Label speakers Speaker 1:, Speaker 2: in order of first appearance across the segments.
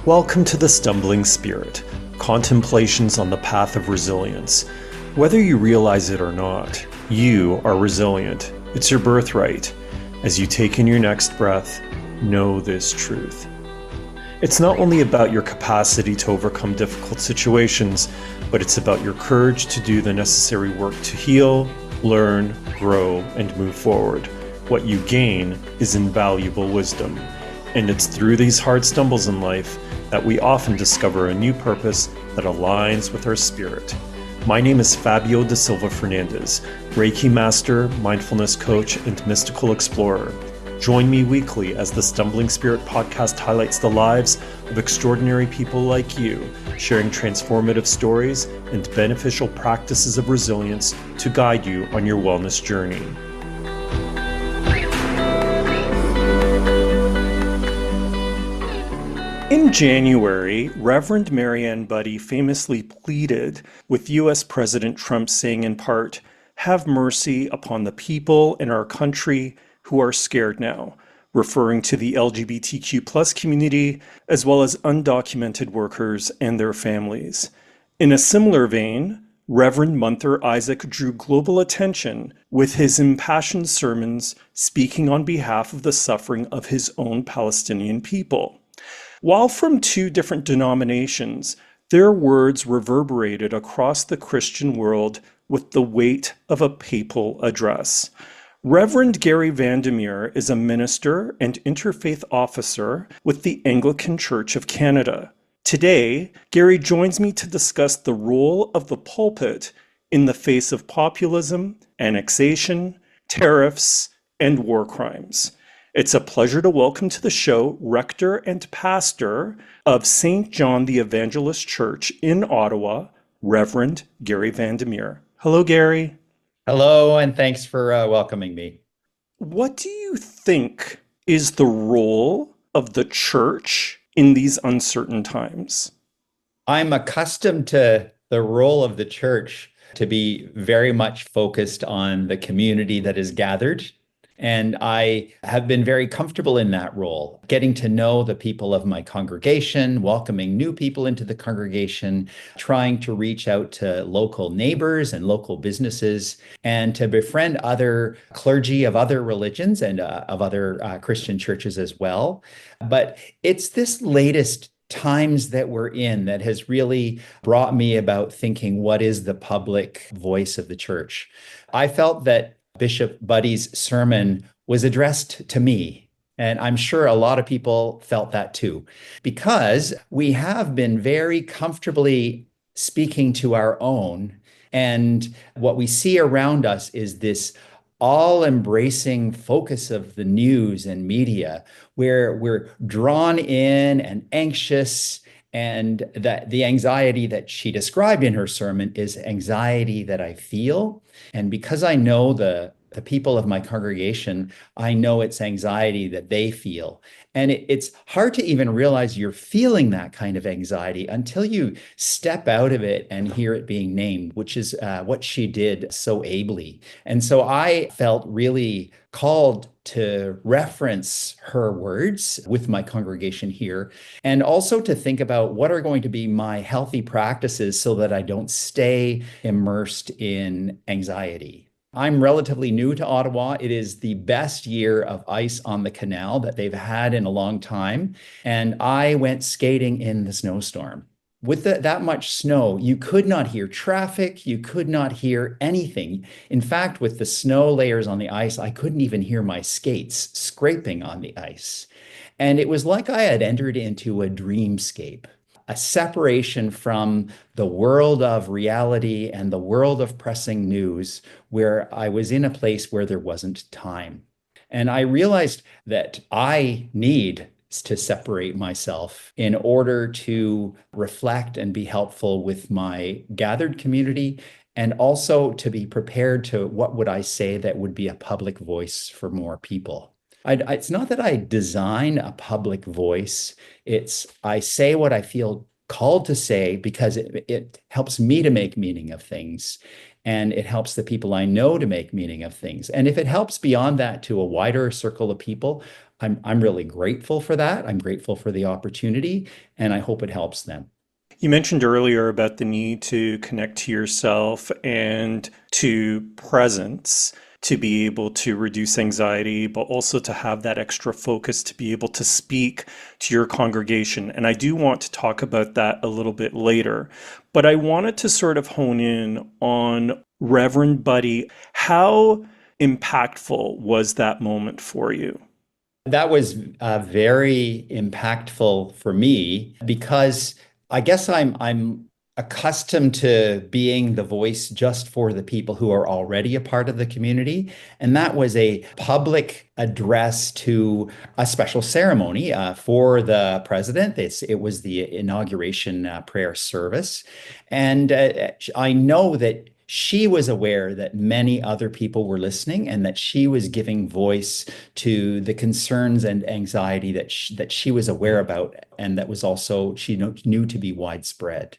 Speaker 1: Welcome to The Stumbling Spirit, contemplations on the path of resilience. Whether you realize it or not, you are resilient. It's your birthright. As you take in your next breath, know this truth. It's not only about your capacity to overcome difficult situations, but it's about your courage to do the necessary work to heal, learn, grow, and move forward. What you gain is invaluable wisdom. And it's through these hard stumbles in life that we often discover a new purpose that aligns with our spirit. My name is Fabio da Silva Fernandez, Reiki Master, Mindfulness Coach, and Mystical Explorer. Join me weekly as the Stumbling Spirit podcast highlights the lives of extraordinary people like you, sharing transformative stories and beneficial practices of resilience to guide you on your wellness journey. In January, Reverend Mariann Budde famously pleaded with U.S. President Trump, saying in part, "Have mercy upon the people in our country who are scared now," referring to the LGBTQ+ community, as well as undocumented workers and their families. In a similar vein, Reverend Munther drew global attention with his impassioned sermons, speaking on behalf of the suffering of his own Palestinian people. While from two different denominations, their words reverberated across the Christian world with the weight of a papal address. Reverend Gary Meer is a minister and interfaith officer with the Anglican Church of Canada. Today, Gary joins me to discuss the role of the pulpit in the face of populism, annexation, tariffs, and war crimes. It's a pleasure to welcome to the show Rector and Pastor of St. John the Evangelist Church in Ottawa, Reverend Gary Meer. Hello, Gary.
Speaker 2: Hello, and thanks for welcoming me.
Speaker 1: What do you think is the role of the church in these uncertain times?
Speaker 2: I'm accustomed to the role of the church to be very much focused on the community that is gathered. And I have been very comfortable in that role, getting to know the people of my congregation, welcoming new people into the congregation, trying to reach out to local neighbors and local businesses, and to befriend other clergy of other religions and of other Christian churches as well. But it's this latest times that we're in that has really brought me about thinking, what is the public voice of the church? I felt that Bishop Budde's sermon was addressed to me. And I'm sure a lot of people felt that too, because we have been very comfortably speaking to our own. And what we see around us is this all-embracing focus of the news and media, where we're drawn in and anxious. And that the anxiety that she described in her sermon is anxiety that I feel. And because I know the people of my congregation, I know it's anxiety that they feel. And it's hard to even realize you're feeling that kind of anxiety until you step out of it and hear it being named, which is what she did so ably. And so I felt really called to reference her words with my congregation here, and also to think about what are going to be my healthy practices so that I don't stay immersed in anxiety. I'm relatively new to Ottawa. It is the best year of ice on the canal that they've had in a long time. And I went skating in the snowstorm. With that much snow, you could not hear traffic. You could not hear anything. In fact, with the snow layers on the ice, I couldn't even hear my skates scraping on the ice. And it was like I had entered into a dreamscape, a separation from the world of reality and the world of pressing news, where I was in a place where there wasn't time. And I realized that I need to separate myself in order to reflect and be helpful with my gathered community, and also to be prepared to, what would I say that would be a public voice for more people. It's not that I design a public voice. I say what I feel called to say because it helps me to make meaning of things. and it helps the people I know to make meaning of things. And if it helps beyond that to a wider circle of people, I'm really grateful for that. I'm grateful for the opportunity, and I hope it helps them.
Speaker 1: You mentioned earlier about the need to connect to yourself and to presence to be able to reduce anxiety, but also to have that extra focus to be able to speak to your congregation. And I do want to talk about that a little bit later. But I wanted to sort of hone in on Reverend Budde. How impactful was that moment for you?
Speaker 2: That was very impactful for me because I guess I'm accustomed to being the voice just for the people who are already a part of the community. And that was a public address to a special ceremony for the president. It was the inauguration prayer service. And I know that she was aware that many other people were listening and that she was giving voice to the concerns and anxiety that she was aware about and that was also she knew to be widespread.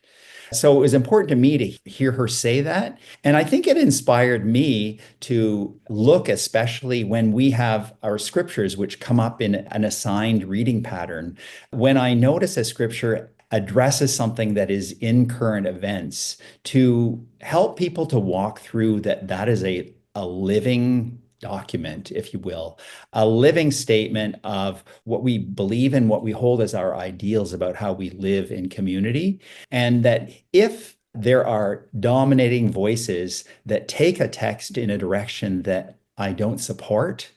Speaker 2: So it was important to me to hear her say that. And I think it inspired me to look, especially when we have our scriptures, which come up in an assigned reading pattern. When I notice a scripture addresses something that is in current events, to help people to walk through that is a living document, if you will, a living statement of what we believe in, what we hold as our ideals about how we live in community. And that if there are dominating voices that take a text in a direction that I don't support,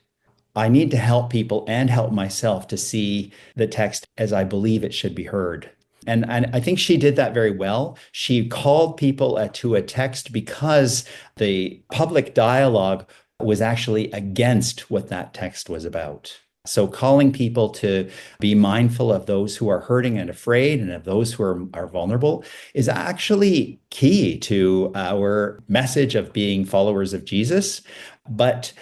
Speaker 2: I need to help people and help myself to see the text as I believe it should be heard. And I think she did that very well. She called people to a text because the public dialogue was actually against what that text was about. So calling people to be mindful of those who are hurting and afraid and of those who are vulnerable is actually key to our message of being followers of Jesus. But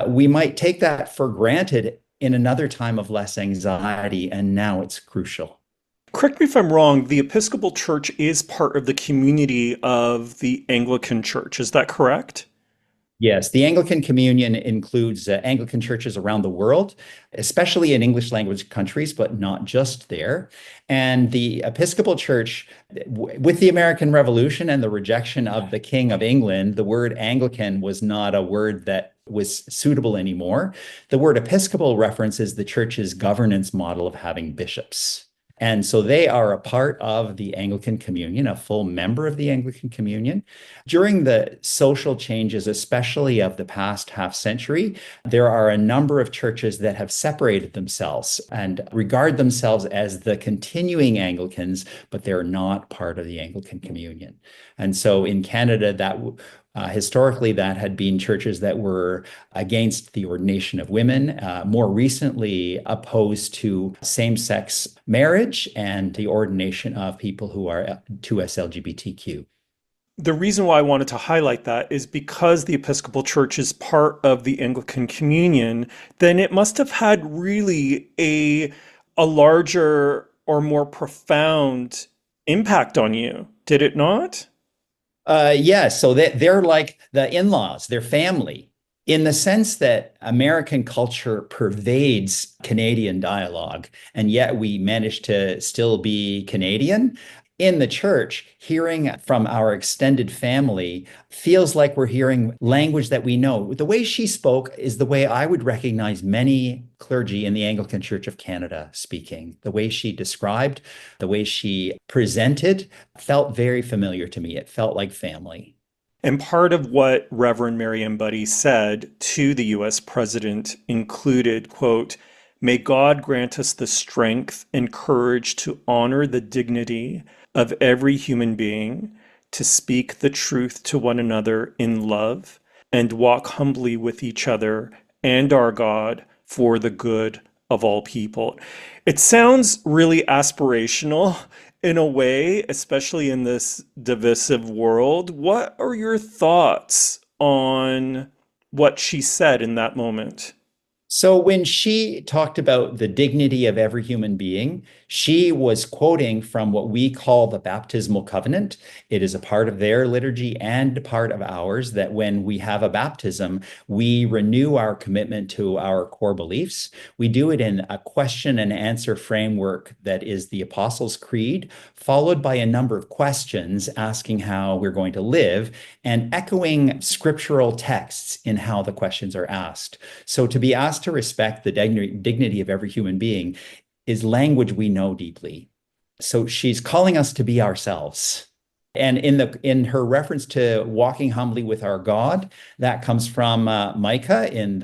Speaker 2: we might take that for granted in another time of less anxiety, and now it's crucial.
Speaker 1: Correct me if I'm wrong, the Episcopal Church is part of the community of the Anglican Church. Is that correct?
Speaker 2: Yes, the Anglican Communion includes Anglican churches around the world, especially in English language countries, but not just there. And the Episcopal Church, with the American Revolution and the rejection of the King of England, the word Anglican was not a word that was suitable anymore. The word Episcopal references the church's governance model of having bishops. And so they are a part of the Anglican Communion, a full member of the Anglican Communion. During the social changes, especially of the past half century, there are a number of churches that have separated themselves and regard themselves as the continuing Anglicans, but they're not part of the Anglican Communion. And so in Canada, historically, that had been churches that were against the ordination of women, more recently opposed to same-sex marriage and the ordination of people who are 2S LGBTQ.
Speaker 1: The reason why I wanted to highlight that is because the Episcopal Church is part of the Anglican Communion, then it must have had really a larger or more profound impact on you, did it not?
Speaker 2: Yes, so they're like the in-laws, they're family, in the sense that American culture pervades Canadian dialogue, and yet we manage to still be Canadian. In the church, hearing from our extended family feels like we're hearing language that we know. The way she spoke is the way I would recognize many clergy in the Anglican Church of Canada speaking. The way she described, the way she presented felt very familiar to me. It felt like family.
Speaker 1: And part of what Reverend Mariann Budde said to the US president included, quote, "May God grant us the strength and courage to honor the dignity of every human being, to speak the truth to one another in love, and walk humbly with each other and our God for the good of all people." It sounds really aspirational in a way, especially in this divisive world. What are your thoughts on what she said in that moment?
Speaker 2: So when she talked about the dignity of every human being, she was quoting from what we call the baptismal covenant. It is a part of their liturgy and a part of ours that when we have a baptism, we renew our commitment to our core beliefs. We do it in a question and answer framework that is the Apostles' Creed, followed by a number of questions asking how we're going to live and echoing scriptural texts in how the questions are asked. So to be asked to respect the dignity of every human being is language we know deeply. So she's calling us to be ourselves. And in her reference to walking humbly with our God, that comes from Micah in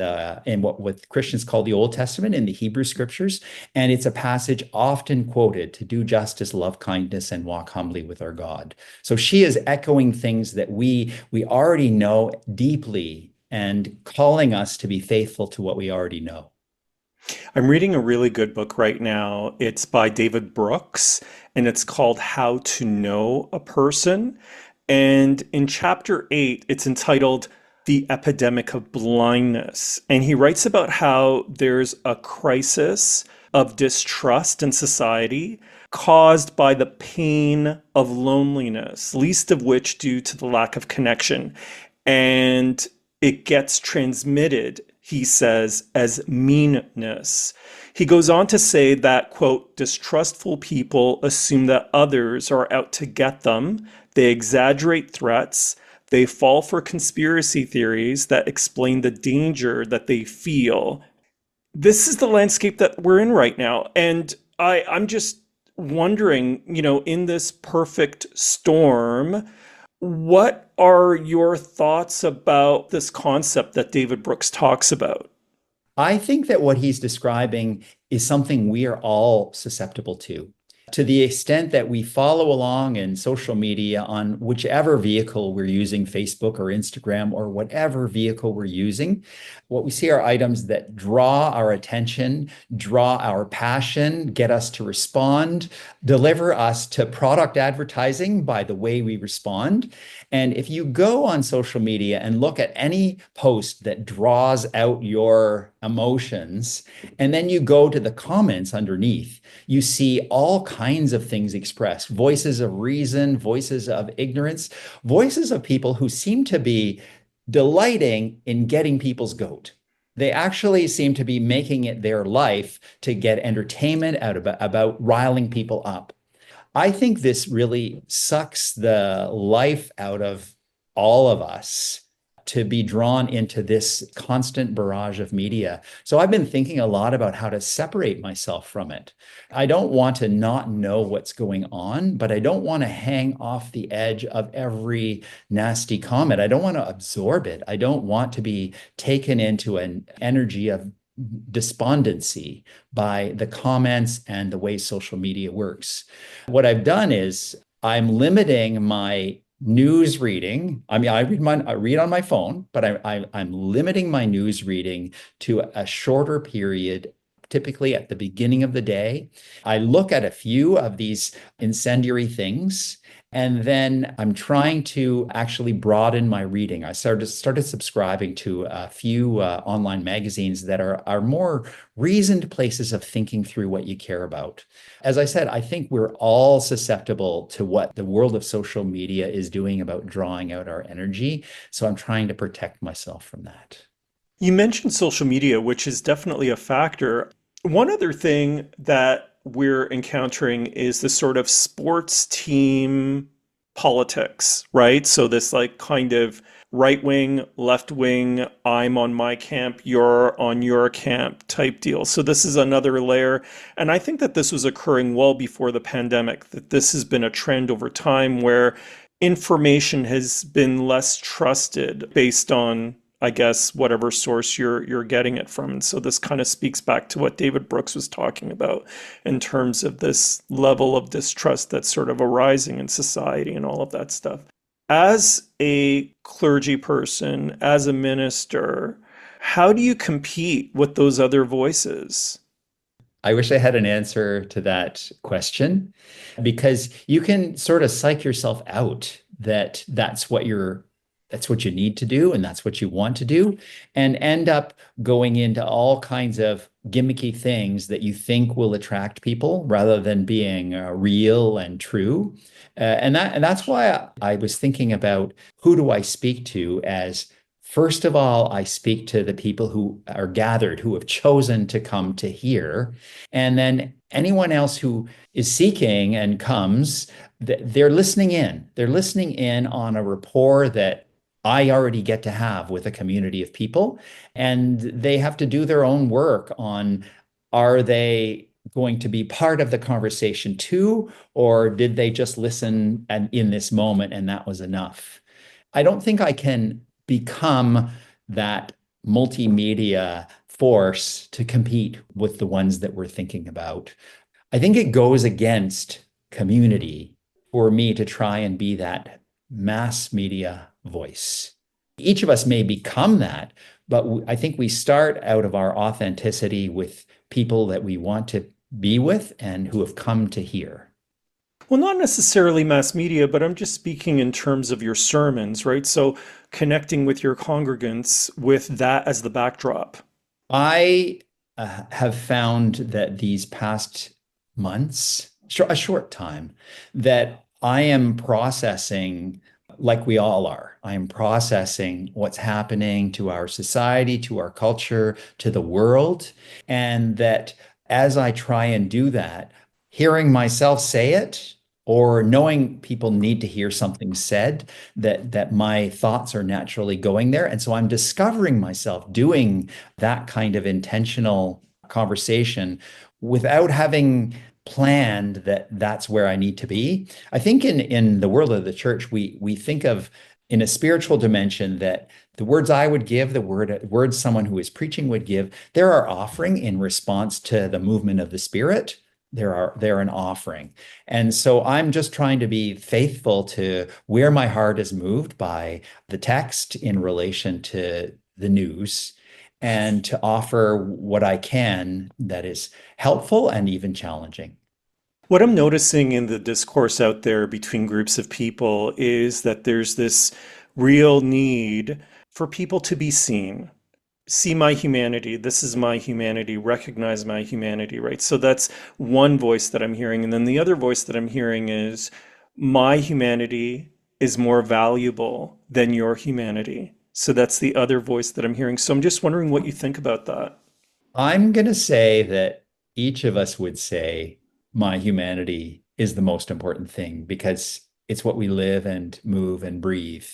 Speaker 2: what Christians call the Old Testament in the Hebrew Scriptures, and it's a passage often quoted to do justice, love kindness, and walk humbly with our God. So she is echoing things that we already know deeply and calling us to be faithful to what we already know.
Speaker 1: I'm reading a really good book right now. It's by David Brooks, and it's called How to Know a Person. And in chapter 8, it's entitled The Epidemic of Blindness. And he writes about how there's a crisis of distrust in society caused by the pain of loneliness, least of which due to the lack of connection. And it gets transmitted, he says, as meanness. He goes on to say that, quote, distrustful people assume that others are out to get them. They exaggerate threats. They fall for conspiracy theories that explain the danger that they feel. This is the landscape that we're in right now. And I'm just wondering, in this perfect storm, what are your thoughts about this concept that David Brooks talks about?
Speaker 2: I think that what he's describing is something we are all susceptible to the extent that we follow along in social media on whichever vehicle we're using, Facebook or Instagram or whatever vehicle we're using. What we see are items that draw our attention, draw our passion, get us to respond, deliver us to product advertising by the way we respond. And if you go on social media and look at any post that draws out your emotions, and then you go to the comments underneath, you see all kinds of things expressed, voices of reason, voices of ignorance, voices of people who seem to be delighting in getting people's goat. They actually seem to be making it their life to get entertainment out about riling people up. I think this really sucks the life out of all of us to be drawn into this constant barrage of media. So I've been thinking a lot about how to separate myself from it. I don't want to not know what's going on, but I don't want to hang off the edge of every nasty comment. I don't want to absorb it. I don't want to be taken into an energy of despondency by the comments and the way social media works. What I've done is I'm limiting my news reading. I mean, I read on my phone, but I'm limiting my news reading to a shorter period, typically at the beginning of the day. I look at a few of these incendiary things, and then I'm trying to actually broaden my reading. I started subscribing to a few online magazines that are more reasoned places of thinking through what you care about. As I said, I think we're all susceptible to what the world of social media is doing about drawing out our energy. So I'm trying to protect myself from that.
Speaker 1: You mentioned social media, which is definitely a factor. One other thing that we're encountering is the sort of sports team politics, right? So this like kind of right wing, left wing, I'm on my camp, you're on your camp type deal. So this is another layer. And I think that this was occurring well before the pandemic, that this has been a trend over time where information has been less trusted based on, I guess, whatever source you're getting it from. And so this kind of speaks back to what David Brooks was talking about in terms of this level of distrust that's sort of arising in society and all of that stuff. As a clergy person, as a minister, how do you compete with those other voices?
Speaker 2: I wish I had an answer to that question because you can sort of psych yourself out that that's what you're that's what you need to do and that's what you want to do, and end up going into all kinds of gimmicky things that you think will attract people rather than being real and true. And that's why I was thinking about who do I speak to as first of all, I speak to the people who are gathered, who have chosen to come to hear. And then anyone else who is seeking and comes, they're listening in. They're listening in on a rapport that I already get to have with a community of people. And they have to do their own work on, are they going to be part of the conversation too, or did they just listen and in this moment and that was enough? I don't think I can become that multimedia force to compete with the ones that we're thinking about. I think it goes against community for me to try and be that mass media voice. Each of us may become that, but I think we start out of our authenticity with people that we want to be with and who have come to hear.
Speaker 1: Well, not necessarily mass media, but I'm just speaking in terms of your sermons, right? So connecting with your congregants with that as the backdrop.
Speaker 2: I have found that these past months, a short time, that I am processing like we all are. I am processing what's happening to our society, to our culture, to the world. And that as I try and do that, hearing myself say it or knowing people need to hear something said, that my thoughts are naturally going there. And so I'm discovering myself doing that kind of intentional conversation without having planned that that's where I need to be. I think in the world of the church, we think of in a spiritual dimension that the words I would give, the words someone who is preaching would give, they're our offering in response to the movement of the Spirit. They're an offering. And so I'm just trying to be faithful to where my heart is moved by the text in relation to the news and to offer what I can that is helpful and even challenging.
Speaker 1: What I'm noticing in the discourse out there between groups of people is that there's this real need for people to be seen. See my humanity. This is my humanity. Recognize my humanity, right? So that's one voice that I'm hearing. And then the other voice that I'm hearing is my humanity is more valuable than your humanity. So that's the other voice that I'm hearing. So I'm just wondering what you think about that.
Speaker 2: I'm going to say that each of us would say my humanity is the most important thing because it's what we live and move and breathe.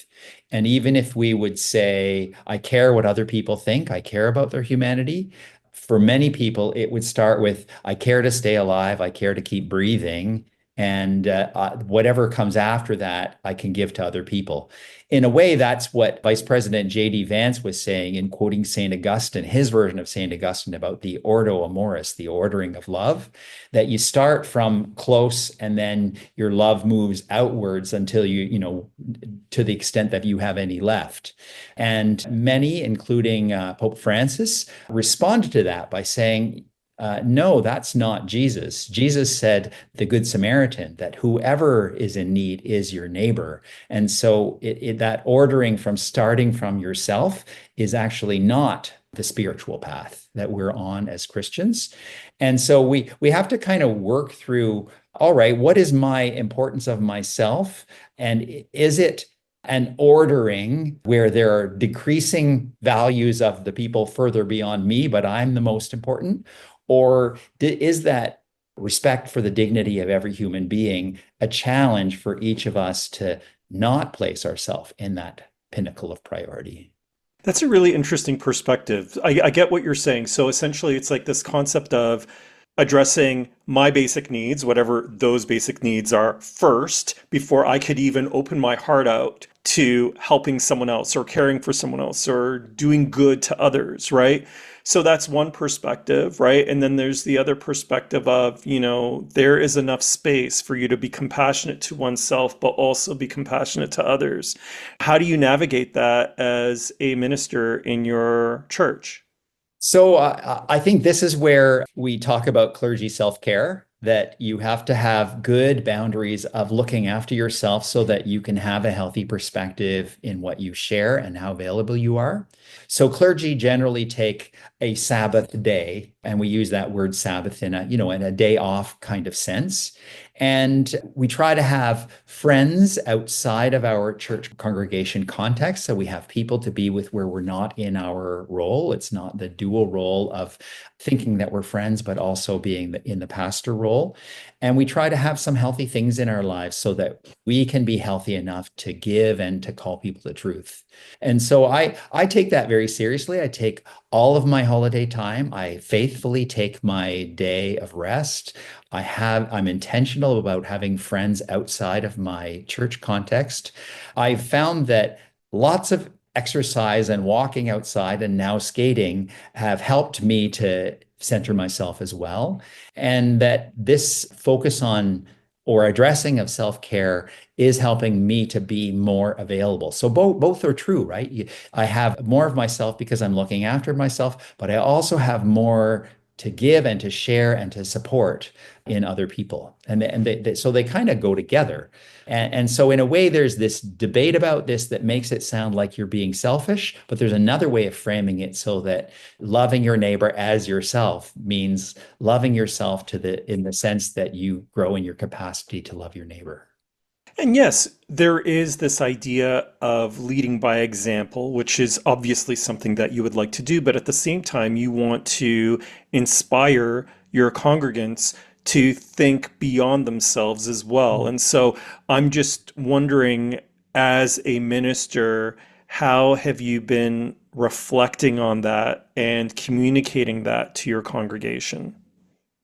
Speaker 2: And even if we would say, I care what other people think, I care about their humanity, for many people, it would start with, I care to stay alive, I care to keep breathing. And whatever comes after that, I can give to other people. In a way, that's what Vice President J.D. Vance was saying in quoting St. Augustine, his version of St. Augustine about the ordo amoris, the ordering of love, that you start from close and then your love moves outwards until to the extent that you have any left. And many, including Pope Francis, responded to that by saying, no, that's not Jesus. Jesus said, the Good Samaritan, that whoever is in need is your neighbor. And so that ordering from starting from yourself is actually not the spiritual path that we're on as Christians. And so we have to kind of work through, all right, what is my importance of myself? And is it an ordering where there are decreasing values of the people further beyond me, but I'm the most important? Or is that respect for the dignity of every human being a challenge for each of us to not place ourselves in that pinnacle of priority?
Speaker 1: That's a really interesting perspective. I get what you're saying. So essentially, it's like this concept of addressing my basic needs, whatever those basic needs are, first, before I could even open my heart out to helping someone else or caring for someone else or doing good to others, right? So that's one perspective, right? And then there's the other perspective of, there is enough space for you to be compassionate to oneself, but also be compassionate to others. How do you navigate that as a minister in your church?
Speaker 2: So I think this is where we talk about clergy self-care. that you have to have good boundaries of looking after yourself so that you can have a healthy perspective in what you share and how available you are. So clergy generally take a Sabbath day, and we use that word Sabbath in a day off kind of sense. And we try to have friends outside of our church congregation context. So we have people to be with where we're not in our role. It's not the dual role of thinking that we're friends, but also being in the pastor role. And we try to have some healthy things in our lives so that we can be healthy enough to give and to call people the truth. And so I take that very seriously. I take all of my holiday time. I faithfully take my day of rest. I'm intentional about having friends outside of my church context. I've found that lots of exercise and walking outside and now skating have helped me to center myself as well. And that this focus on or addressing of self-care is helping me to be more available. So both are true, right? I have more of myself because I'm looking after myself, but I also have more to give and to share and to support in other people. So they kind of go together. And so in a way, there's this debate about this that makes it sound like you're being selfish, but there's another way of framing it so that loving your neighbor as yourself means loving yourself in the sense that you grow in your capacity to love your neighbor.
Speaker 1: And yes, there is this idea of leading by example, which is obviously something that you would like to do, but at the same time, you want to inspire your congregants to think beyond themselves as well. And so I'm just wondering, as a minister, how have you been reflecting on that and communicating that to your congregation?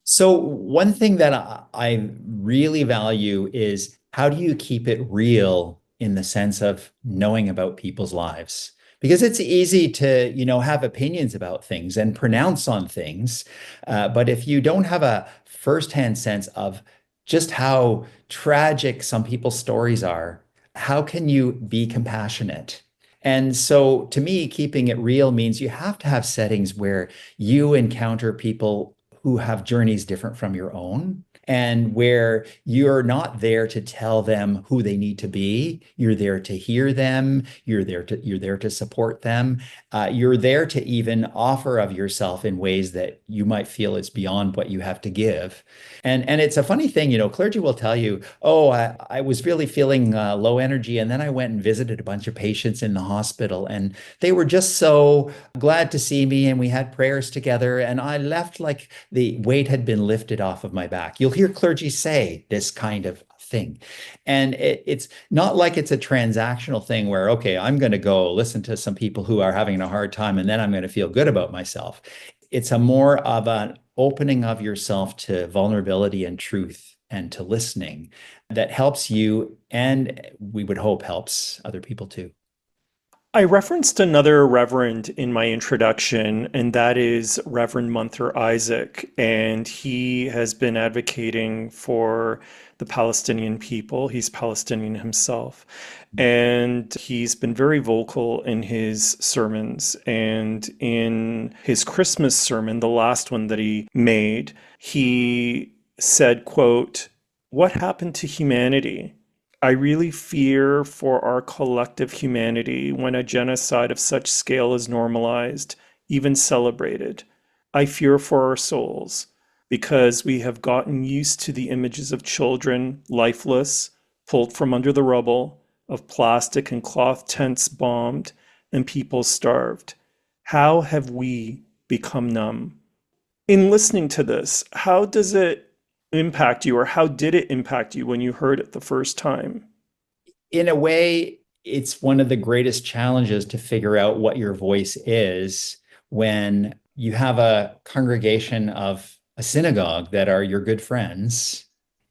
Speaker 2: So one thing that I really value is how do you keep it real in the sense of knowing about people's lives? Because it's easy to, have opinions about things and pronounce on things. But if you don't have a firsthand sense of just how tragic some people's stories are, how can you be compassionate? And so to me, keeping it real means you have to have settings where you encounter people who have journeys different from your own and where you're not there to tell them who they need to be. You're there to hear them. You're there to support them. You're there to even offer of yourself in ways that you might feel is beyond what you have to give. And it's a funny thing, clergy will tell you, oh, I was really feeling low energy, and then I went and visited a bunch of patients in the hospital, and they were just so glad to see me, and we had prayers together, and I left like the weight had been lifted off of my back. You'll hear clergy say this kind of thing. And it's not like it's a transactional thing where, okay, I'm going to go listen to some people who are having a hard time and then I'm going to feel good about myself. It's a more of an opening of yourself to vulnerability and truth and to listening that helps you, and we would hope helps other people too.
Speaker 1: I referenced another reverend in my introduction, and that is Reverend Munther Isaac. And he has been advocating for the Palestinian people. He's Palestinian himself. And he's been very vocal in his sermons. And in his Christmas sermon, the last one that he made, he said, quote, "What happened to humanity? I really fear for our collective humanity when a genocide of such scale is normalized, even celebrated. I fear for our souls, because we have gotten used to the images of children, lifeless, pulled from under the rubble, of plastic and cloth tents bombed, and people starved. How have we become numb?" In listening to this, how does it impact you, or how did it impact you when you heard it the first time?
Speaker 2: In a way, it's one of the greatest challenges to figure out what your voice is when you have a congregation of a synagogue that are your good friends,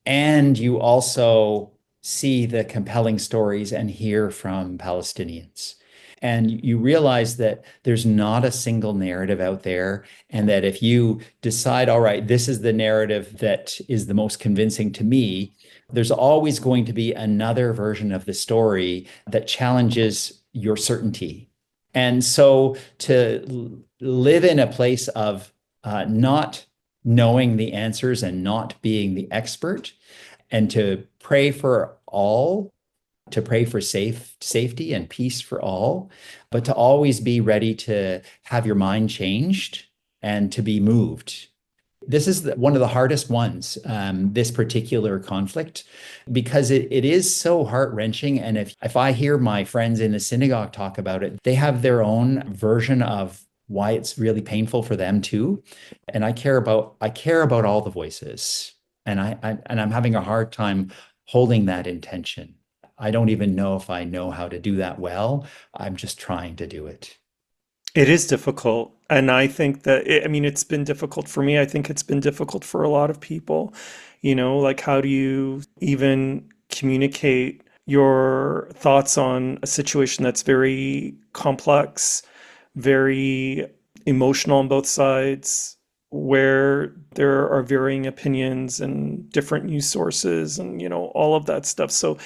Speaker 2: and you also see the compelling stories and hear from Palestinians. And you realize that there's not a single narrative out there, and that if you decide, all right, this is the narrative that is the most convincing to me, there's always going to be another version of the story that challenges your certainty. And so to live in a place of not knowing the answers and not being the expert, and to pray for all, to pray for safety and peace for all, but to always be ready to have your mind changed and to be moved. This is one of the hardest ones, this particular conflict, because it is so heart-wrenching. And if I hear my friends in the synagogue talk about it, they have their own version of why it's really painful for them too. And I care about all the voices. And I'm having a hard time holding that intention. I don't even know if I know how to do that well. I'm just trying to do it.
Speaker 1: It is difficult. And I think that, I mean, it's been difficult for me. I think it's been difficult for a lot of people. Like how do you even communicate your thoughts on a situation that's very complex, very emotional on both sides, where there are varying opinions and different news sources and, all of that stuff. So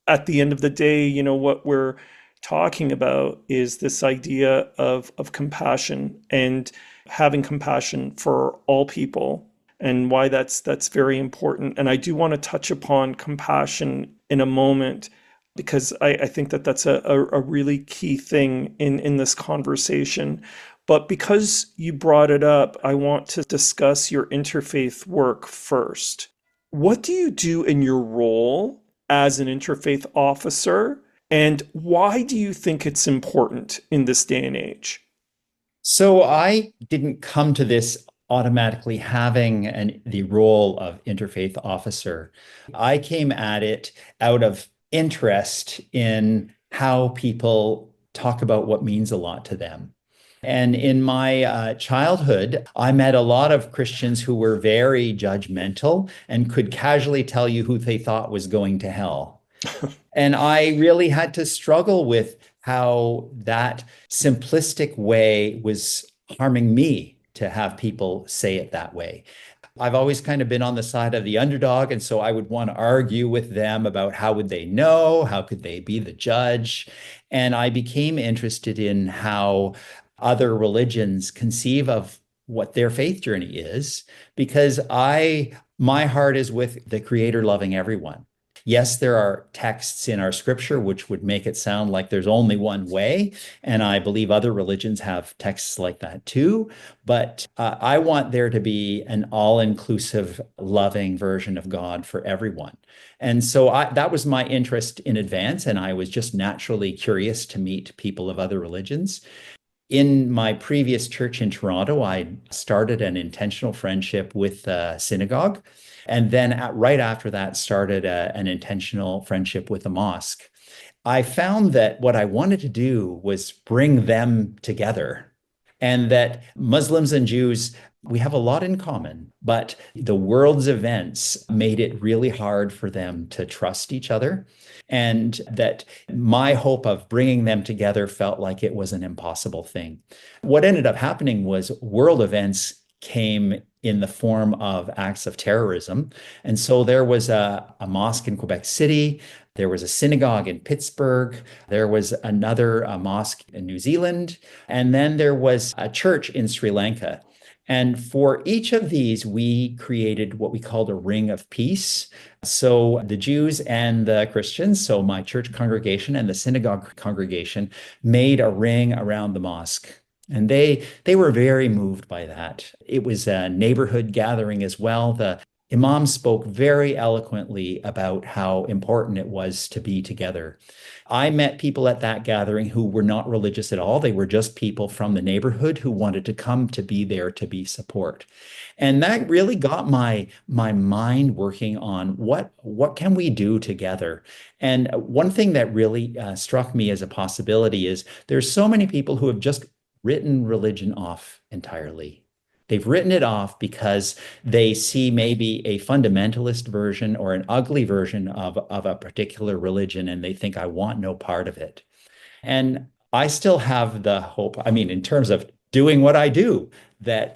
Speaker 1: at the end of the day, what we're talking about is this idea of compassion and having compassion for all people and why that's very important. And I do want to touch upon compassion in a moment because I think that that's a really key thing in this conversation. But because you brought it up, I want to discuss your interfaith work first. What do you do in your role as an interfaith officer? And why do you think it's important in this day and age?
Speaker 2: So I didn't come to this automatically having the role of interfaith officer. I came at it out of interest in how people talk about what means a lot to them. And in my childhood, I met a lot of Christians who were very judgmental and could casually tell you who they thought was going to hell. And I really had to struggle with how that simplistic way was harming me to have people say it that way. I've always kind of been on the side of the underdog, and so I would want to argue with them about how would they know, how could they be the judge? And I became interested in how other religions conceive of what their faith journey is, because my heart is with the Creator loving everyone. Yes, there are texts in our scripture which would make it sound like there's only one way. And I believe other religions have texts like that too. But I want there to be an all-inclusive, loving version of God for everyone. And so that was my interest in advance. And I was just naturally curious to meet people of other religions. In my previous church in Toronto, I started an intentional friendship with the synagogue. And then right after that, started an intentional friendship with a mosque. I found that what I wanted to do was bring them together, and that Muslims and Jews, we have a lot in common, but the world's events made it really hard for them to trust each other. And that my hope of bringing them together felt like it was an impossible thing. What ended up happening was world events came in the form of acts of terrorism. And so there was a mosque in Quebec City. There was a synagogue in Pittsburgh. There was another mosque in New Zealand. And then there was a church in Sri Lanka. And for each of these, we created what we called a ring of peace. So the Jews and the Christians, so my church congregation and the synagogue congregation, made a ring around the mosque. And they were very moved by that. It was a neighborhood gathering as well. The imam spoke very eloquently about how important it was to be together. I met people at that gathering who were not religious at all. They were just people from the neighborhood who wanted to come to be there to be support. And that really got my mind working on what can we do together. And one thing that really struck me as a possibility is there's so many people who have just written religion off entirely. They've written it off because they see maybe a fundamentalist version or an ugly version of a particular religion, and they think, I want no part of it. And I still have the hope. I mean, in terms of doing what I do, that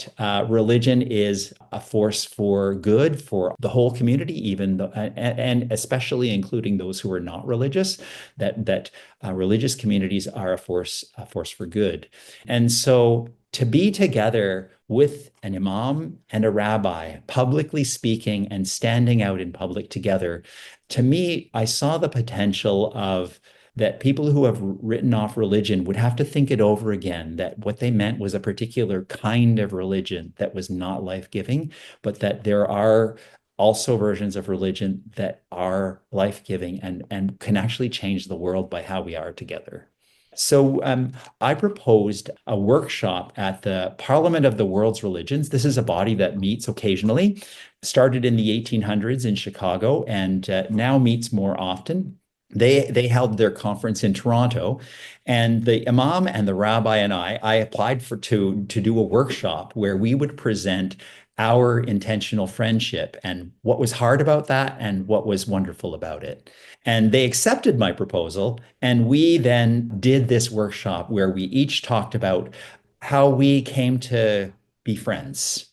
Speaker 2: religion is a force for good for the whole community, and especially including those who are not religious, that religious communities are a force for good. And so to be together with an imam and a rabbi, publicly speaking and standing out in public together, to me, I saw the potential of that people who have written off religion would have to think it over again, that what they meant was a particular kind of religion that was not life-giving, but that there are also versions of religion that are life-giving and can actually change the world by how we are together. So I proposed a workshop at the Parliament of the World's Religions. This is a body that meets occasionally, started in the 1800s in Chicago, and now meets more often. They held their conference in Toronto, and the imam and the rabbi and I applied to do a workshop where we would present our intentional friendship and what was hard about that and what was wonderful about it. And they accepted my proposal, and we then did this workshop where we each talked about how we came to be friends,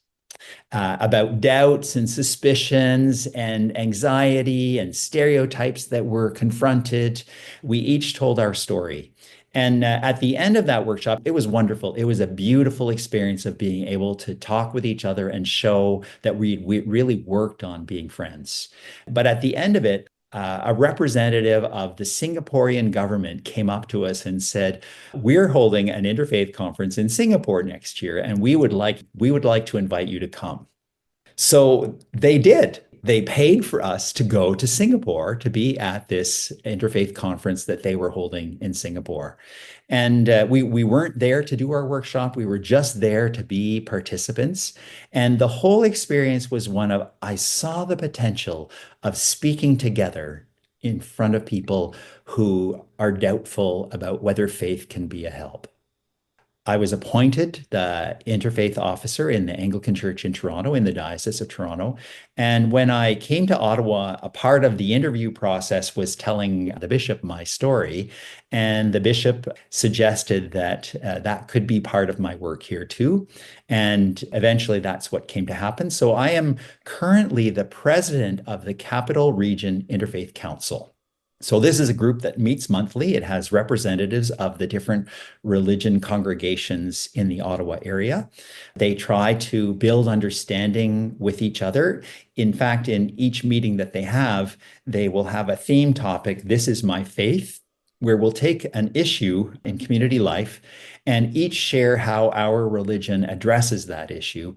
Speaker 2: about doubts and suspicions and anxiety and stereotypes that were confronted. We each told our story. And at the end of that workshop, it was wonderful. It was a beautiful experience of being able to talk with each other and show that we really worked on being friends. But at the end of it, a representative of the Singaporean government came up to us and said, "We're holding an interfaith conference in Singapore next year, and we would like to invite you to come." So they did. They paid for us to go to Singapore to be at this interfaith conference that they were holding in Singapore. And we weren't there to do our workshop. We were just there to be participants. And the whole experience was one of, I saw the potential of speaking together in front of people who are doubtful about whether faith can be a help. I was appointed the interfaith officer in the Anglican Church in Toronto, in the Diocese of Toronto. And when I came to Ottawa, a part of the interview process was telling the bishop my story. And the bishop suggested that that could be part of my work here too. And eventually that's what came to happen. So I am currently the president of the Capital Region Interfaith Council. So this is a group that meets monthly. It has representatives of the different religion congregations in the Ottawa area. They try to build understanding with each other. In fact, in each meeting that they will have a theme topic, "This is my faith," where we'll take an issue in community life and each share how our religion addresses that issue,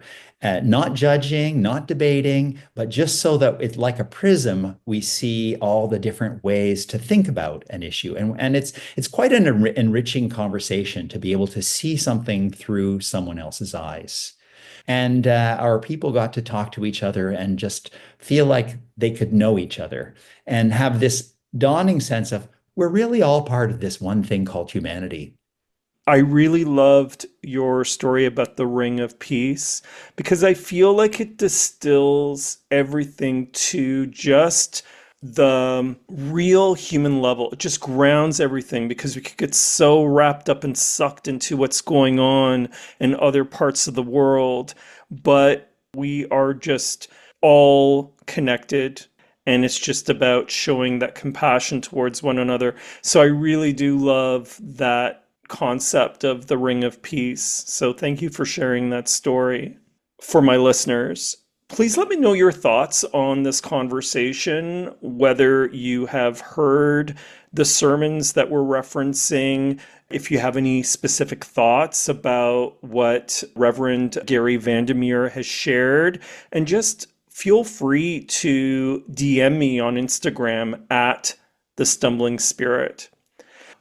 Speaker 2: not judging, not debating, but just so that it's like a prism, we see all the different ways to think about an issue. And it's quite an enriching conversation to be able to see something through someone else's eyes. And our people got to talk to each other and just feel like they could know each other and have this dawning sense of, we're really all part of this one thing called humanity.
Speaker 1: I really loved your story about the Ring of Peace because I feel like it distills everything to just the real human level. It just grounds everything because we could get so wrapped up and sucked into what's going on in other parts of the world, but we are just all connected. And it's just about showing that compassion towards one another. So I really do love that concept of the Ring of Peace. So thank you for sharing that story. For my listeners, please let me know your thoughts on this conversation, whether you have heard the sermons that we're referencing, if you have any specific thoughts about what Reverend Gary Vandermeer has shared, and just feel free to DM me on Instagram at The Stumbling Spirit.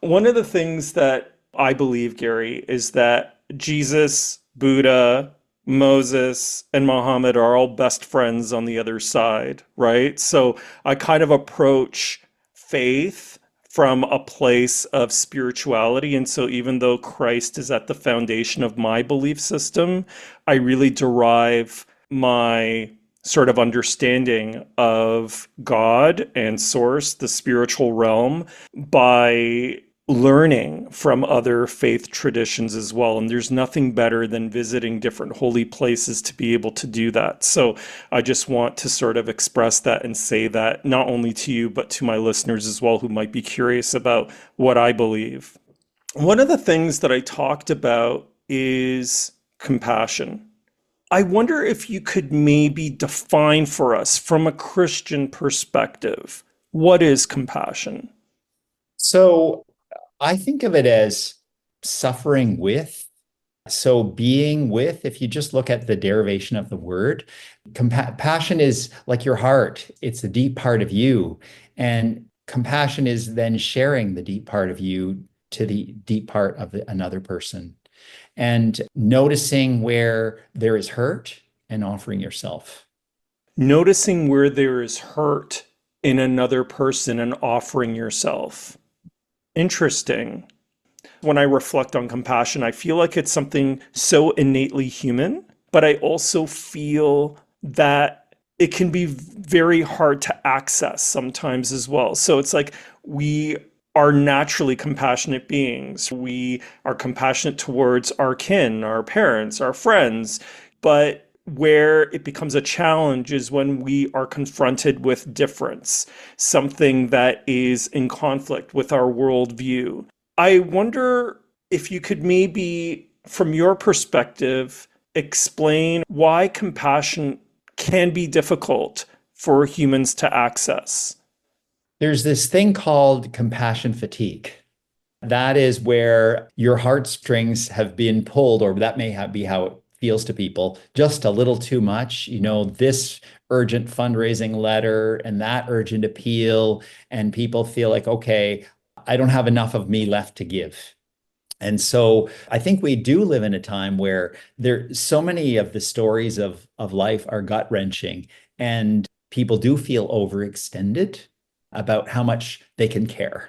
Speaker 1: One of the things that I believe, Gary, is that Jesus, Buddha, Moses, and Muhammad are all best friends on the other side, right? So I kind of approach faith from a place of spirituality. And so even though Christ is at the foundation of my belief system, I really derive my sort of understanding of God and source, the spiritual realm, by learning from other faith traditions as well. And there's nothing better than visiting different holy places to be able to do that. So I just want to sort of express that and say that not only to you, but to my listeners as well, who might be curious about what I believe. One of the things that I talked about is compassion. I wonder if you could maybe define for us from a Christian perspective, what is compassion?
Speaker 2: So I think of it as suffering with. So being with, if you just look at the derivation of the word, compassion is like your heart. It's a deep part of you. And compassion is then sharing the deep part of you to the deep part of another person and noticing where there is hurt and offering yourself.
Speaker 1: Noticing where there is hurt in another person and offering yourself. Interesting. When I reflect on compassion, I feel like it's something so innately human, but I also feel that it can be very hard to access sometimes as well. So it's like we are naturally compassionate beings. We are compassionate towards our kin, our parents, our friends, but where it becomes a challenge is when we are confronted with difference, something that is in conflict with our worldview. I wonder if you could maybe, from your perspective, explain why compassion can be difficult for humans to access.
Speaker 2: There's this thing called compassion fatigue. That is where your heartstrings have been pulled, or that may be how it feels to people, just a little too much. This urgent fundraising letter and that urgent appeal, and people feel like, okay, I don't have enough of me left to give. And so I think we do live in a time where there so many of the stories of life are gut wrenching, and people do feel overextended about how much they can care.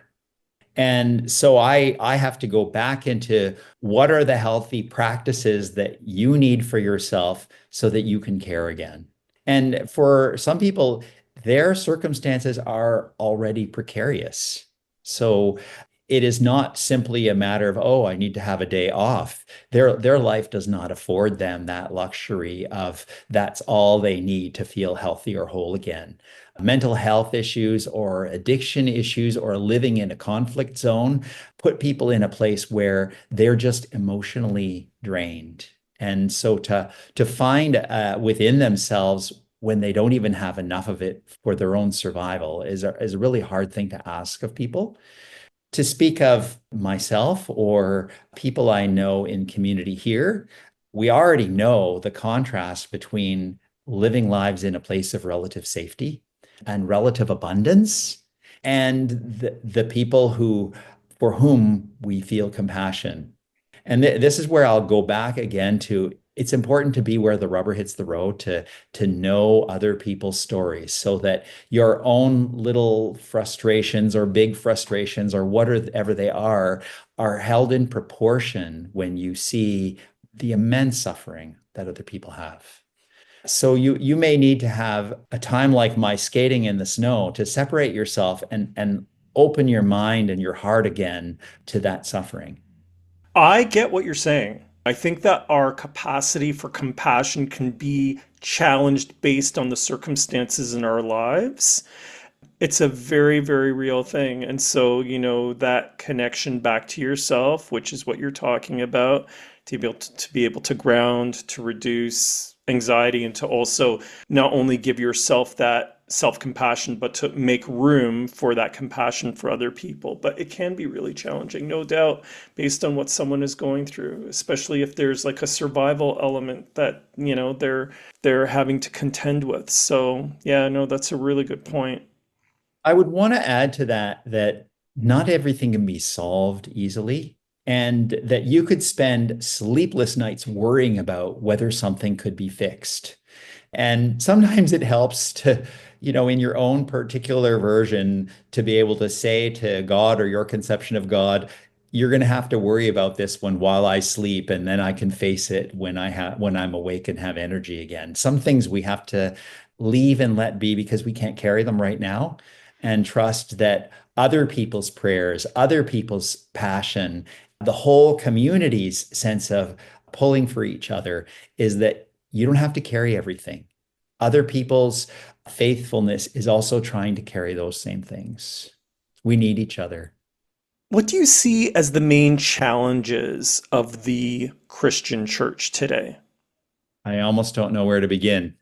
Speaker 2: And so I have to go back into what are the healthy practices that you need for yourself so that you can care again. And for some people, their circumstances are already precarious. So it is not simply a matter of, oh, I need to have a day off. Their life does not afford them that luxury of that's all they need to feel healthy or whole again. Mental health issues or addiction issues or living in a conflict zone put people in a place where they're just emotionally drained. And so to find within themselves when they don't even have enough of it for their own survival is a really hard thing to ask of people. To speak of myself or people I know in community here, we already know the contrast between living lives in a place of relative safety and relative abundance and the people for whom we feel compassion. And this is where I'll go back again to it's important to be where the rubber hits the road to know other people's stories so that your own little frustrations or big frustrations or whatever they are held in proportion when you see the immense suffering that other people have. So you may need to have a time like my skating in the snow to separate yourself and open your mind and your heart again to that suffering.
Speaker 1: I get what you're saying. I think that our capacity for compassion can be challenged based on the circumstances in our lives. It's a very, very real thing. And so, that connection back to yourself, which is what you're talking about, to be able to ground, to reduce anxiety, and to also not only give yourself that self-compassion, but to make room for that compassion for other people. But it can be really challenging, no doubt, based on what someone is going through, especially if there's like a survival element that, they're having to contend with. So, yeah, no, that's a really good point.
Speaker 2: I would want to add to that not everything can be solved easily, and that you could spend sleepless nights worrying about whether something could be fixed. And sometimes it helps to, in your own particular version, to be able to say to God or your conception of God, you're going to have to worry about this one while I sleep, and then I can face it when I'm awake and have energy again. Some things we have to leave and let be because we can't carry them right now. and trust that other people's prayers, other people's passion, the whole community's sense of pulling for each other is that you don't have to carry everything. Other people's faithfulness is also trying to carry those same things. We need each other.
Speaker 1: What do you see as the main challenges of the Christian church today?
Speaker 2: I almost don't know where to begin.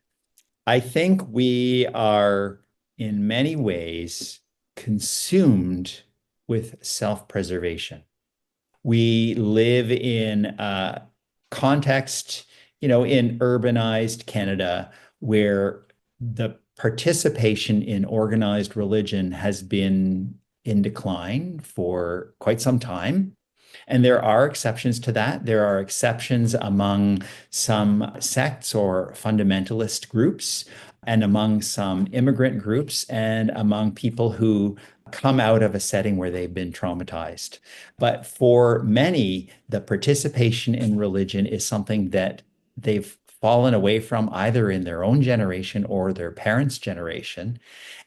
Speaker 2: I think we are, in many ways, consumed with self-preservation. We live in a context, in urbanized Canada, where the participation in organized religion has been in decline for quite some time. And there are exceptions to that. There are exceptions among some sects or fundamentalist groups, and among some immigrant groups, and among people who come out of a setting where they've been traumatized. But for many, the participation in religion is something that they've fallen away from either in their own generation or their parents' generation.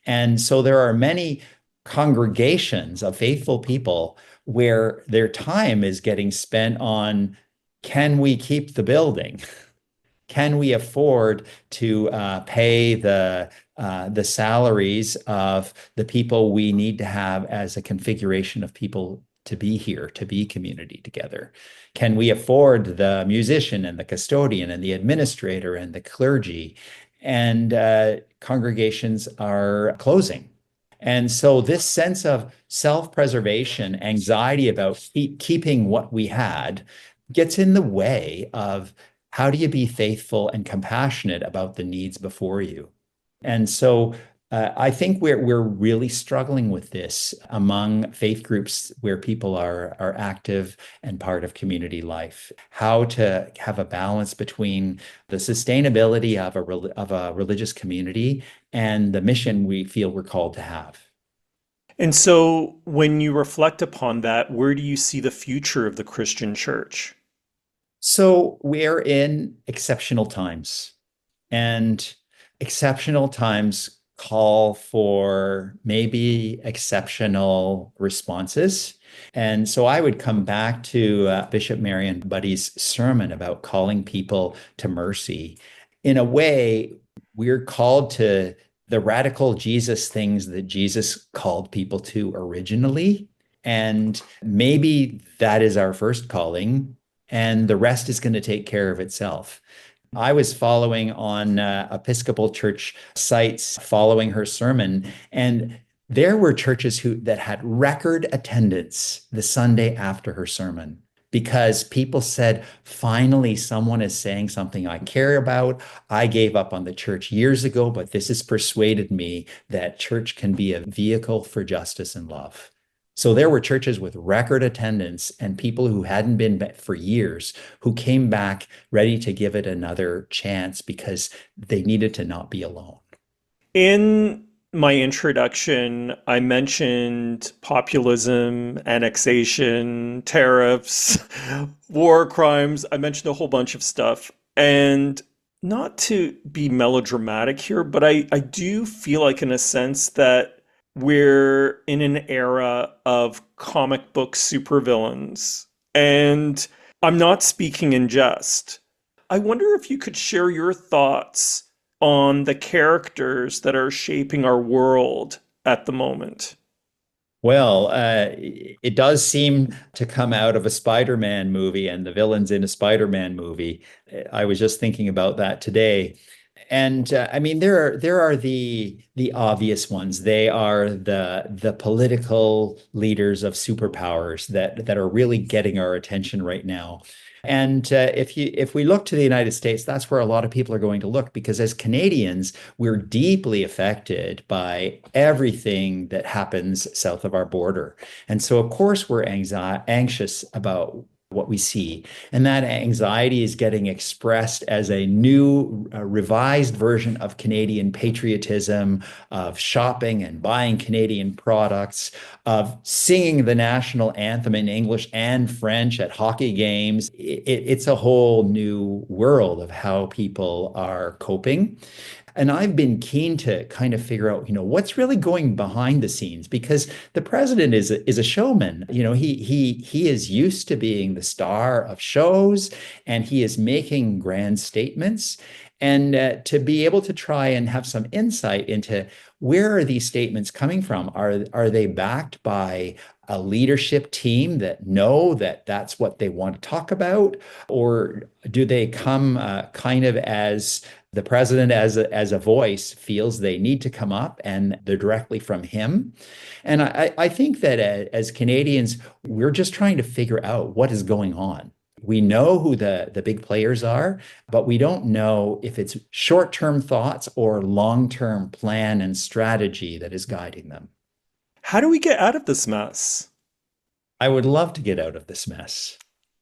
Speaker 2: And so there are many congregations of faithful people where their time is getting spent on, can we keep the building? Can we afford to pay the salaries of the people we need to have as a configuration of people to be here, to be community together? Can we afford the musician and the custodian and the administrator and the clergy? And congregations are closing. And so this sense of self-preservation, anxiety about keeping what we had, gets in the way of how do you be faithful and compassionate about the needs before you? And so I think we're really struggling with this among faith groups where people are active and part of community life. How to have a balance between the sustainability of a religious community and the mission we feel we're called to have.
Speaker 1: And so, when you reflect upon that, where do you see the future of the Christian church?
Speaker 2: So we're in exceptional times, and exceptional times call for maybe exceptional responses. And so I would come back to Bishop Mariann Budde's sermon about calling people to mercy. In a way, we're called to the radical Jesus things that Jesus called people to originally. And maybe that is our first calling, and the rest is going to take care of itself. I was following on Episcopal Church sites following her sermon, and there were churches that had record attendance the Sunday after her sermon because people said, finally, someone is saying something I care about. I gave up on the church years ago, but this has persuaded me that church can be a vehicle for justice and love. So there were churches with record attendance and people who hadn't been for years who came back ready to give it another chance because they needed to not be alone.
Speaker 1: In my introduction, I mentioned populism, annexation, tariffs, war crimes. I mentioned a whole bunch of stuff. And not to be melodramatic here, but I do feel like, in a sense, that we're in an era of comic book supervillains. And I'm not speaking in jest. I wonder if you could share your thoughts on the characters that are shaping our world at the moment.
Speaker 2: Well, it does seem to come out of a Spider-Man movie and the villains in a Spider-Man movie. I was just thinking about that today. And I mean, there are the obvious ones. They are the political leaders of superpowers that are really getting our attention right now. And if we look to the United States, that's where a lot of people are going to look because as Canadians, we're deeply affected by everything that happens south of our border. And so, of course, we're anxious about what we see. And that anxiety is getting expressed as a new, revised version of Canadian patriotism, of shopping and buying Canadian products, of singing the national anthem in English and French at hockey games. It's a whole new world of how people are coping. And I've been keen to kind of figure out, what's really going behind the scenes because the president is a showman. He is used to being the star of shows and he is making grand statements. And to be able to try and have some insight into where are these statements coming from? Are they backed by a leadership team that know that that's what they want to talk about? Or do they come kind of as the president as a voice feels they need to come up and they're directly from him? And I think that as Canadians, we're just trying to figure out what is going on. We know who the big players are, but we don't know if it's short-term thoughts or long-term plan and strategy that is guiding them.
Speaker 1: How do we get out of this mess?
Speaker 2: I would love to get out of this mess.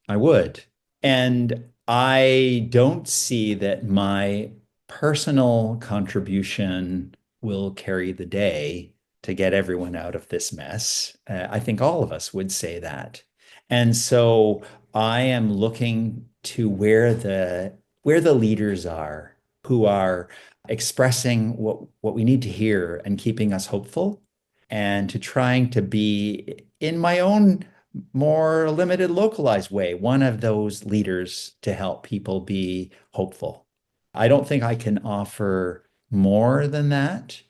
Speaker 2: I would. And I don't see that my personal contribution will carry the day to get everyone out of this mess. I think all of us would say that. And so I am looking to where the leaders are who are expressing what we need to hear and keeping us hopeful, and to trying to be in my own more limited, localized way, one of those leaders to help people be hopeful. I don't think I can offer more than that.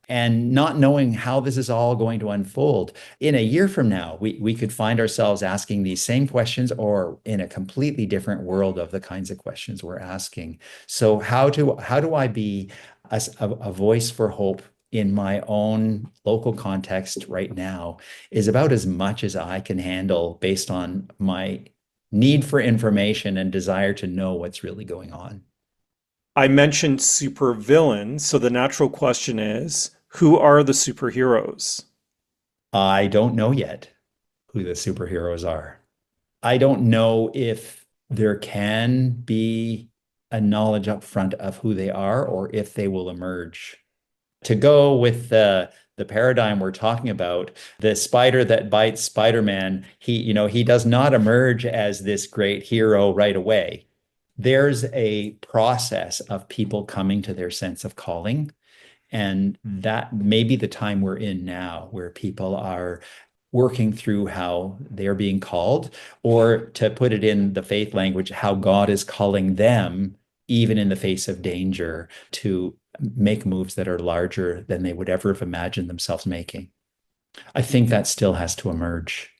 Speaker 2: And not knowing how this is all going to unfold. In a year from now, we could find ourselves asking these same questions or in a completely different world of the kinds of questions we're asking. So how do I be a voice for hope in my own local context right now is about as much as I can handle based on my need for information and desire to know what's really going on.
Speaker 1: I mentioned supervillains, so the natural question is, who are the superheroes?
Speaker 2: I don't know yet who the superheroes are. I don't know if there can be a knowledge up front of who they are or if they will emerge. To go with the paradigm we're talking about, the spider that bites Spider-Man, he does not emerge as this great hero right away. There's a process of people coming to their sense of calling. And that may be the time we're in now, where people are working through how they're being called, or to put it in the faith language, how God is calling them, even in the face of danger, to make moves that are larger than they would ever have imagined themselves making. I think that still has to emerge.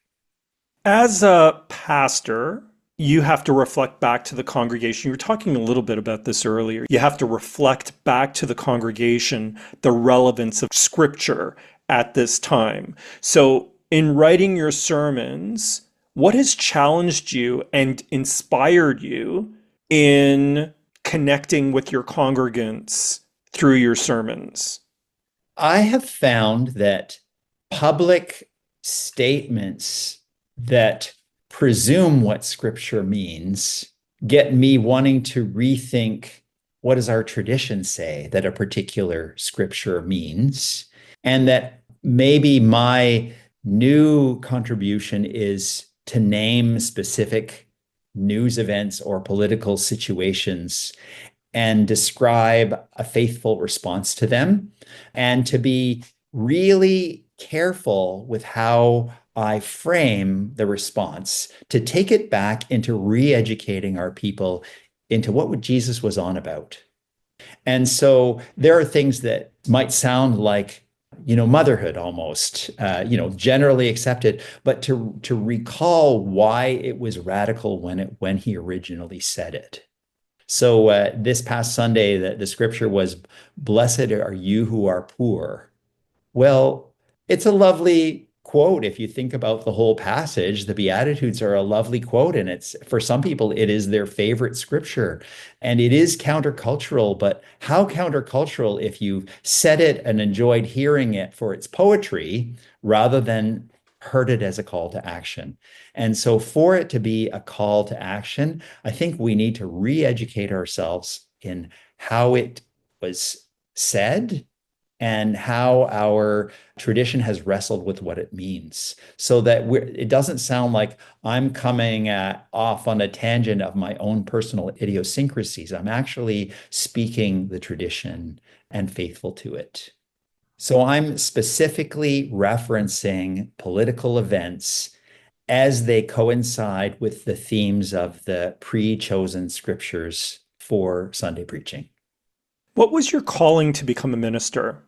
Speaker 1: As a pastor, you have to reflect back to the congregation. You were talking a little bit about this earlier. You have to reflect back to the congregation the relevance of scripture at this time. So, in writing your sermons, what has challenged you and inspired you in connecting with your congregants through your sermons?
Speaker 2: I have found that public statements that presume what scripture means get me wanting to rethink what does our tradition say that a particular scripture means, and that maybe my new contribution is to name specific news events or political situations and describe a faithful response to them, and to be really careful with how I frame the response, to take it back into re-educating our people into what Jesus was on about. And so there are things that might sound like, motherhood almost, generally accepted, but to recall why it was radical when he originally said it. So this past Sunday, the scripture was, "Blessed are you who are poor." Well, it's a lovely quote if you think about the whole passage. The Beatitudes are a lovely quote, and it's, for some people, it is their favorite scripture. And it is countercultural, but how countercultural if you said it and enjoyed hearing it for its poetry rather than heard it as a call to action. And so for it to be a call to action, I think we need to re-educate ourselves in how it was said and how our tradition has wrestled with what it means, so that it doesn't sound like I'm coming off on a tangent of my own personal idiosyncrasies. I'm actually speaking the tradition and faithful to it. So I'm specifically referencing political events as they coincide with the themes of the pre-chosen scriptures for Sunday preaching.
Speaker 1: What was your calling to become a minister?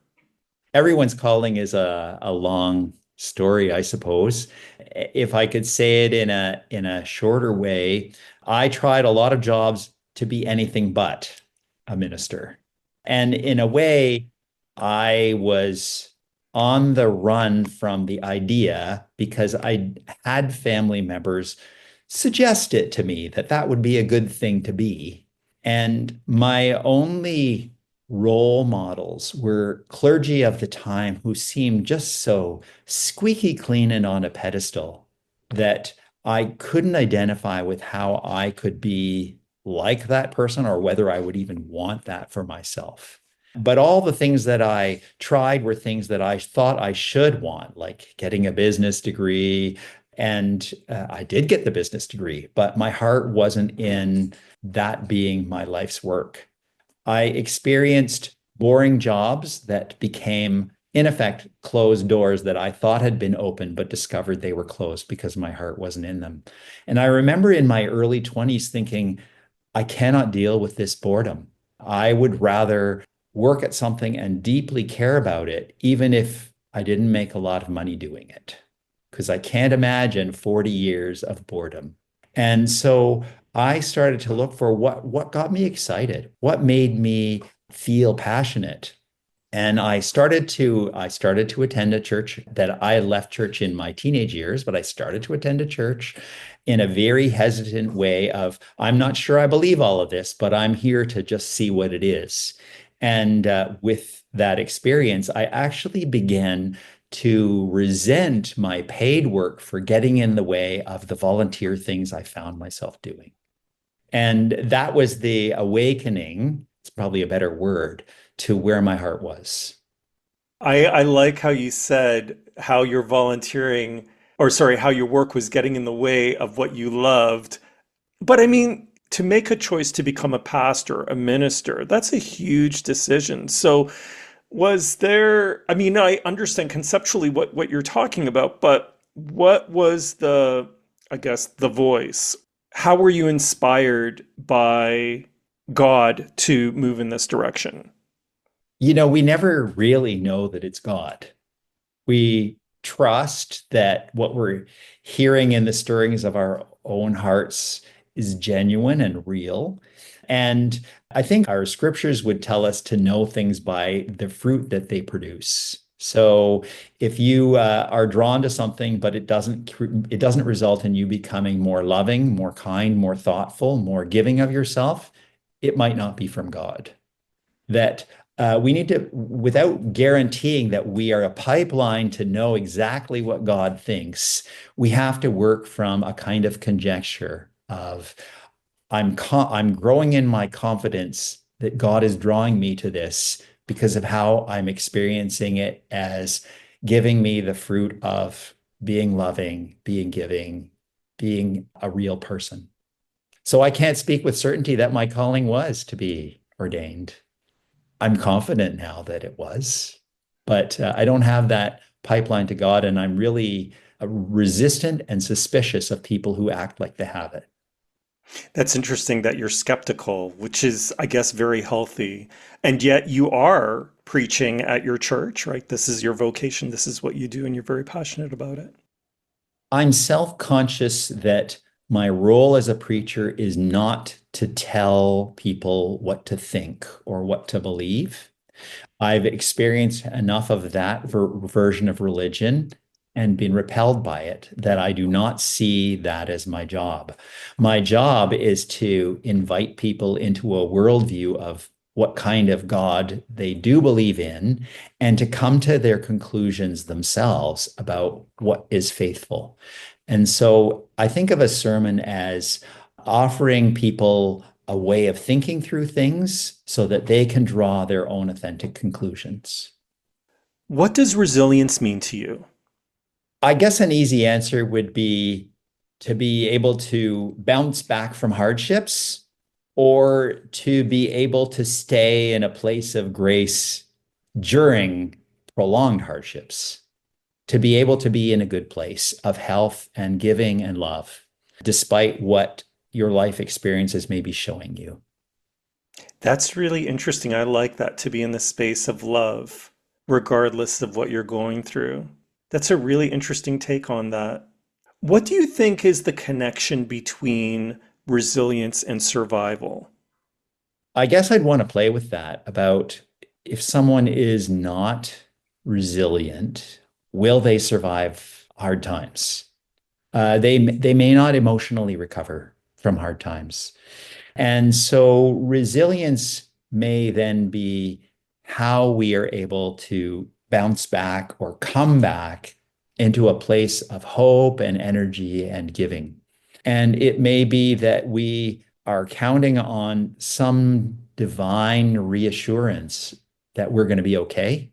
Speaker 2: Everyone's calling is a long story, I suppose. If I could say it in a shorter way, I tried a lot of jobs to be anything but a minister. And in a way, I was on the run from the idea because I had family members suggest it to me that that would be a good thing to be. And my only role models were clergy of the time who seemed just so squeaky clean and on a pedestal that I couldn't identify with how I could be like that person or whether I would even want that for myself. But all the things that I tried were things that I thought I should want, like getting a business degree. And I did get the business degree, but my heart wasn't in that being my life's work. I experienced boring jobs that became, in effect, closed doors that I thought had been open, but discovered they were closed because my heart wasn't in them. And I remember in my early 20s thinking, I cannot deal with this boredom. I would rather work at something and deeply care about it, even if I didn't make a lot of money doing it, because I can't imagine 40 years of boredom. And so I started to look for what got me excited, what made me feel passionate. And I started to attend a church that I left church in my teenage years, but I started to attend a church in a very hesitant way of, I'm not sure I believe all of this, but I'm here to just see what it is. And with that experience, I actually began to resent my paid work for getting in the way of the volunteer things I found myself doing. And that was the awakening, it's probably a better word, to where my heart was.
Speaker 1: I like how you said how your volunteering, or sorry, how your work was getting in the way of what you loved. But I mean, to make a choice to become a pastor, a minister, that's a huge decision. So was there, I mean, I understand conceptually what you're talking about, but what was I guess, the voice? How were you inspired by God to move in this direction?
Speaker 2: We never really know that it's God. We trust that what we're hearing in the stirrings of our own hearts is genuine and real. And I think our scriptures would tell us to know things by the fruit that they produce. So if you are drawn to something, but it doesn't result in you becoming more loving, more kind, more thoughtful, more giving of yourself, it might not be from God. That we need to, without guaranteeing that we are a pipeline to know exactly what God thinks, we have to work from a kind of conjecture of, I'm growing in my confidence that God is drawing me to this because of how I'm experiencing it as giving me the fruit of being loving, being giving, being a real person. So I can't speak with certainty that my calling was to be ordained. I'm confident now that it was, but I don't have that pipeline to God, and I'm really resistant and suspicious of people who act like they have it.
Speaker 1: That's interesting that you're skeptical, which is, I guess, very healthy. And yet you are preaching at your church, right? This is your vocation. This is what you do, and you're very passionate about it.
Speaker 2: I'm self-conscious that my role as a preacher is not to tell people what to think or what to believe. I've experienced enough of that version of religion and been repelled by it that I do not see that as my job. My job is to invite people into a worldview of what kind of God they do believe in and to come to their conclusions themselves about what is faithful. And so I think of a sermon as offering people a way of thinking through things so that they can draw their own authentic conclusions.
Speaker 1: What does resilience mean to you?
Speaker 2: I guess an easy answer would be to be able to bounce back from hardships or to be able to stay in a place of grace during prolonged hardships, to be able to be in a good place of health and giving and love, despite what your life experiences may be showing you.
Speaker 1: That's really interesting. I like that, to be in the space of love, regardless of what you're going through. That's a really interesting take on that. What do you think is the connection between resilience and survival?
Speaker 2: I guess I'd want to play with that about if someone is not resilient, will they survive hard times? They may not emotionally recover from hard times. And so resilience may then be how we are able to bounce back or come back into a place of hope and energy and giving. And it may be that we are counting on some divine reassurance that we're going to be okay.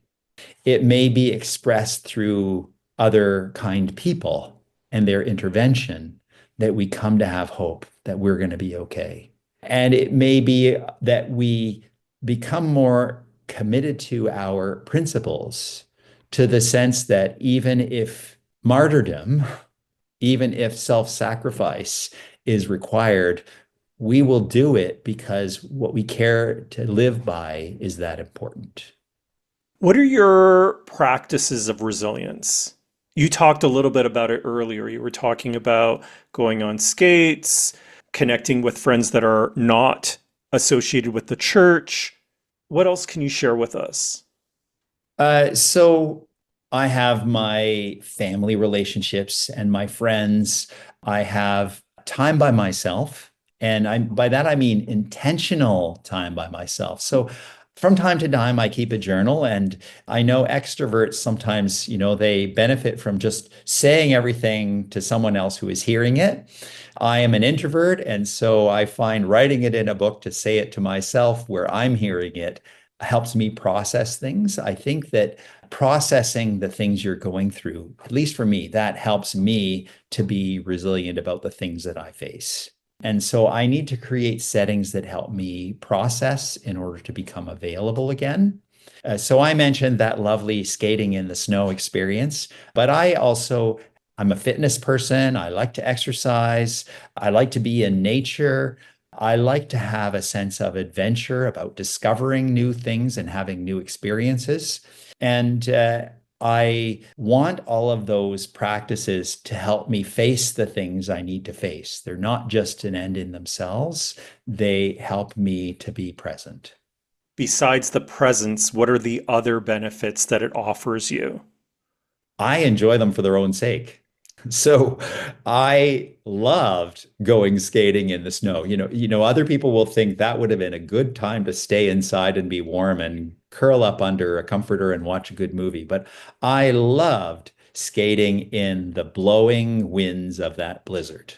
Speaker 2: It may be expressed through other kind people and their intervention that we come to have hope that we're going to be okay. And it may be that we become more committed to our principles, to the sense that even if martyrdom, even if self-sacrifice is required, we will do it because what we care to live by is that important.
Speaker 1: What are your practices of resilience? You talked a little bit about it earlier. You were talking about going on skates, connecting with friends that are not associated with the church. What else can you share with us?
Speaker 2: So I have my family relationships and my friends. I have time by myself. And by that, I mean intentional time by myself. So from time to time, I keep a journal, and I know extroverts sometimes, they benefit from just saying everything to someone else who is hearing it. I am an introvert, and so I find writing it in a book to say it to myself where I'm hearing it helps me process things. I think that processing the things you're going through, at least for me, that helps me to be resilient about the things that I face. And so I need to create settings that help me process in order to become available again. So I mentioned that lovely skating in the snow experience, but I'm a fitness person. I like to exercise. I like to be in nature. I like to have a sense of adventure about discovering new things and having new experiences. And I want all of those practices to help me face the things I need to face. They're not just an end in themselves. They help me to be present.
Speaker 1: Besides the presence, what are the other benefits that it offers you?
Speaker 2: I enjoy them for their own sake. So I loved going skating in the snow. Other people will think that would have been a good time to stay inside and be warm and curl up under a comforter and watch a good movie. But I loved skating in the blowing winds of that blizzard.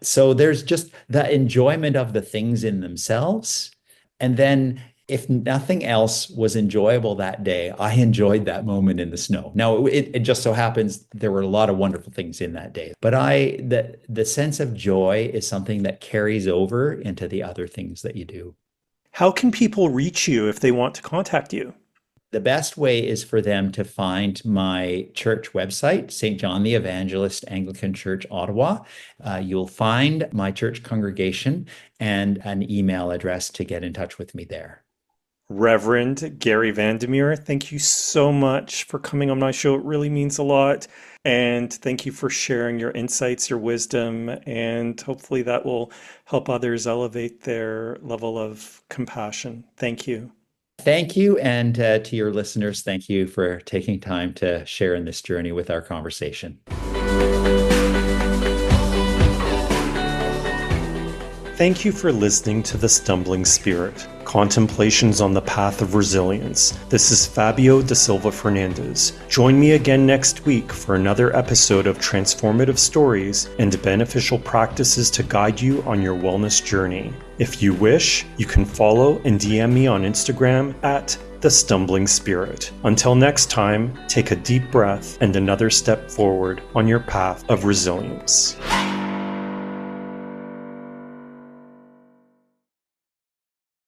Speaker 2: So there's just the enjoyment of the things in themselves. And then if nothing else was enjoyable that day, I enjoyed that moment in the snow. Now, it just so happens there were a lot of wonderful things in that day, but the sense of joy is something that carries over into the other things that you do.
Speaker 1: How can people reach you if they want to contact you?
Speaker 2: The best way is for them to find my church website, St. John the Evangelist, Anglican Church, Ottawa. You'll find my church congregation and an email address to get in touch with me there.
Speaker 1: Reverend Gary Vandermeer, thank you so much for coming on my show. It really means a lot. And thank you for sharing your insights, your wisdom, and hopefully that will help others elevate their level of compassion. Thank you.
Speaker 2: Thank you. And to your listeners, thank you for taking time to share in this journey with our conversation.
Speaker 1: Thank you for listening to The Stumbling Spirit, Contemplations on the Path of Resilience. This is Fabio da Silva Fernandez. Join me again next week for another episode of transformative stories and beneficial practices to guide you on your wellness journey. If you wish, you can follow and DM me on Instagram at the stumbling spirit. Until next time, take a deep breath and another step forward on your path of resilience.